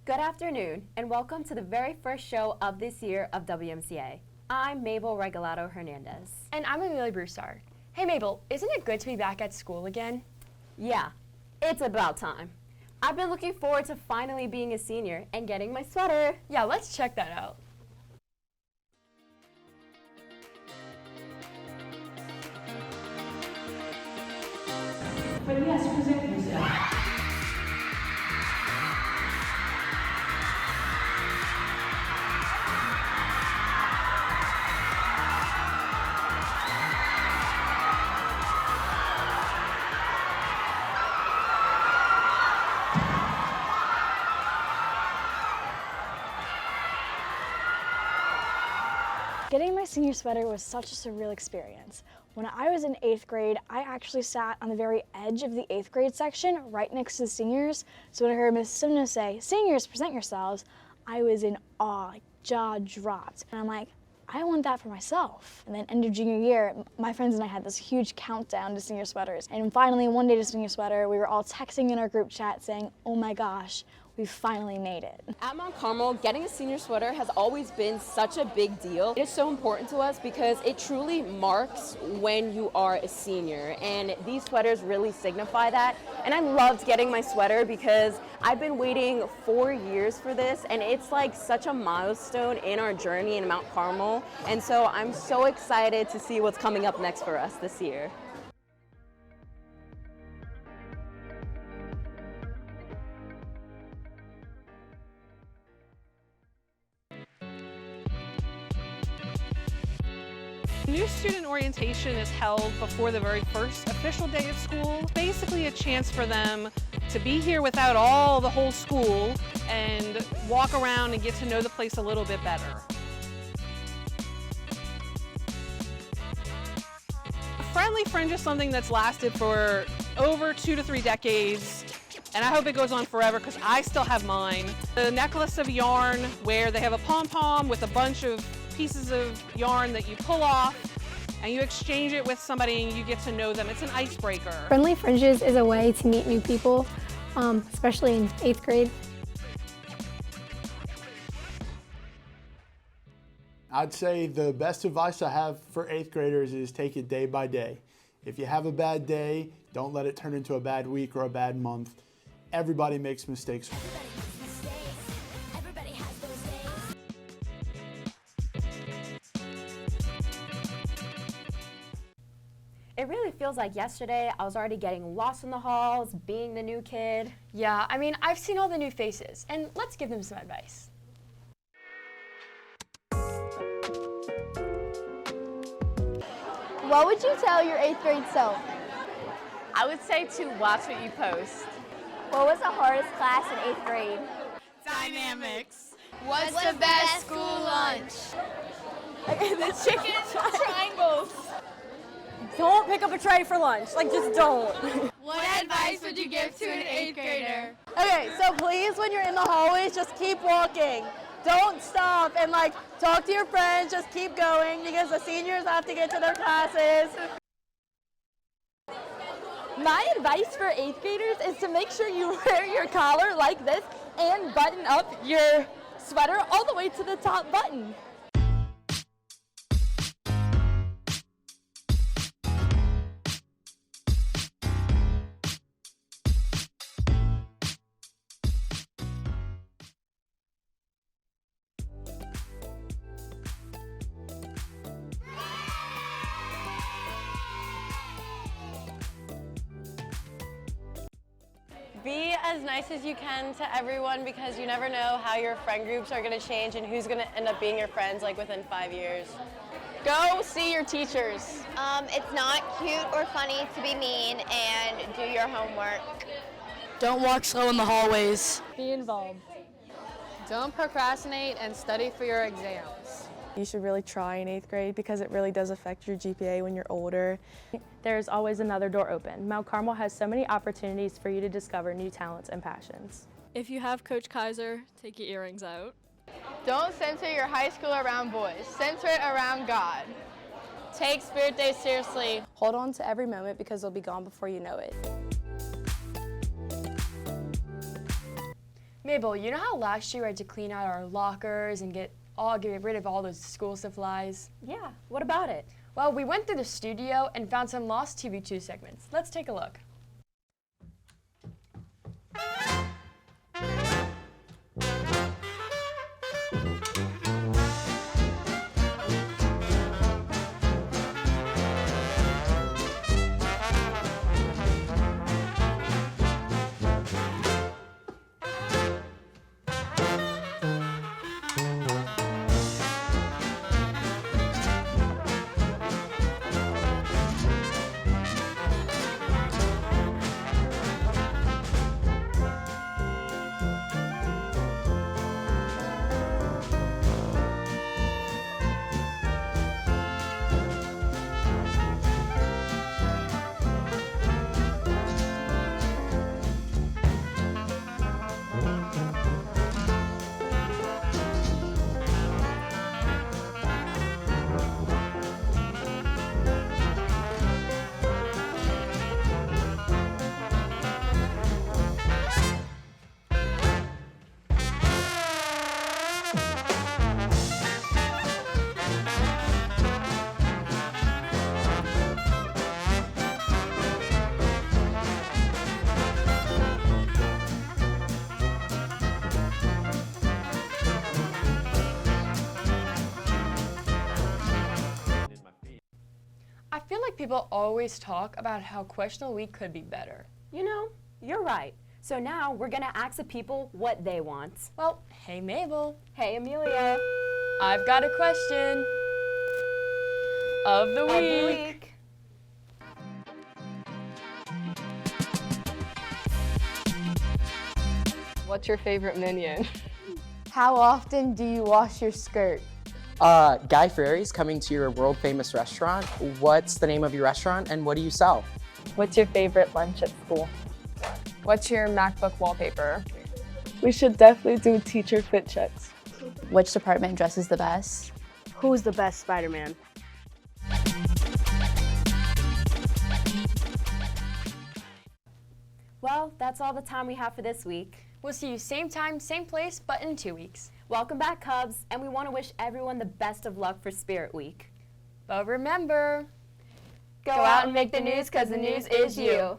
Good afternoon, and welcome to the very first show of this year of Wmca. I'm Mabel Regalado Hernandez. And I'm Amelia Broussard. Hey Mabel, isn't it good to be back at school again? Yeah, it's about time. I've been looking forward to finally being a senior and getting my sweater. Yeah, let's check that out. But yes, present yourself. Getting my senior sweater was such a surreal experience. When I was in 8th grade, I actually sat on the very edge of the 8th grade section, right next to the seniors. So when I heard Miss Simna say, "Seniors, present yourselves," I was in awe, like jaw dropped. And I'm like, I want that for myself. And then end of junior year, my friends and I had this huge countdown to senior sweaters. And finally, one day to senior sweater, we were all texting in our group chat saying, oh my gosh, we finally made it. At Mount Carmel, getting a senior sweater has always been such a big deal. It is so important to us because it truly marks when you are a senior, and these sweaters really signify that. And I loved getting my sweater because I've been waiting 4 years for this, and it's like such a milestone in our journey in Mount Carmel. And so I'm so excited to see what's coming up next for us this year. New student orientation is held before the very first official day of school. Basically a chance for them to be here without the whole school and walk around and get to know the place a little bit better. Friendly Fringe is something that's lasted for over 2 to 3 decades. And I hope it goes on forever because I still have mine. The necklace of yarn where they have a pom-pom with a bunch of pieces of yarn that you pull off and you exchange it with somebody and you get to know them. It's an icebreaker. Friendly Fringes is a way to meet new people, especially in 8th grade. I'd say the best advice I have for 8th graders is take it day by day. If you have a bad day, don't let it turn into a bad week or a bad month. Everybody makes mistakes. It really feels like yesterday I was already getting lost in the halls, being the new kid. Yeah, I mean, I've seen all the new faces, and let's give them some advice. What would you tell your 8th grade self? I would say to watch what you post. What was the hardest class in 8th grade? Dynamics. What's the best school lunch? The chicken triangles. Don't pick up a tray for lunch. Like, just don't. What advice would you give to an 8th grader? Okay, so please, when you're in the hallways, just keep walking. Don't stop and talk to your friends. Just keep going because the seniors have to get to their classes. My advice for 8th graders is to make sure you wear your collar like this and button up your sweater all the way to the top button. Be as nice as you can to everyone because you never know how your friend groups are going to change and who's going to end up being your friends within 5 years. Go see your teachers. It's not cute or funny to be mean and do your homework. Don't walk slow in the hallways. Be involved. Don't procrastinate and study for your exams. You should really try in 8th grade because it really does affect your GPA when you're older. There's always another door open. Mount Carmel has so many opportunities for you to discover new talents and passions. If you have Coach Kaiser, take your earrings out. Don't center your high school around boys. Center it around God. Take Spirit Day seriously. Hold on to every moment because they'll be gone before you know it. Mabel, you know how last year we had to clean out our lockers and get rid of all those school supplies? Yeah, what about it? Well, we went through the studio and found some lost TV2 segments. Let's take a look. I feel like people always talk about how questionable week could be better. You know, you're right. So now we're gonna ask the people what they want. Well, hey Mabel. Hey Amelia. I've got a question of the week. What's your favorite minion? How often do you wash your skirt? Guy Fieri's coming to your world famous restaurant. What's the name of your restaurant and what do you sell? What's your favorite lunch at school? What's your MacBook wallpaper? We should definitely do teacher fit checks. Which department dresses the best? Who's the best Spider-Man? Well, that's all the time we have for this week. We'll see you same time, same place, but in 2 weeks. Welcome back, Cubs, and we want to wish everyone the best of luck for Spirit Week. But remember, Go out and make the news, because the news is you.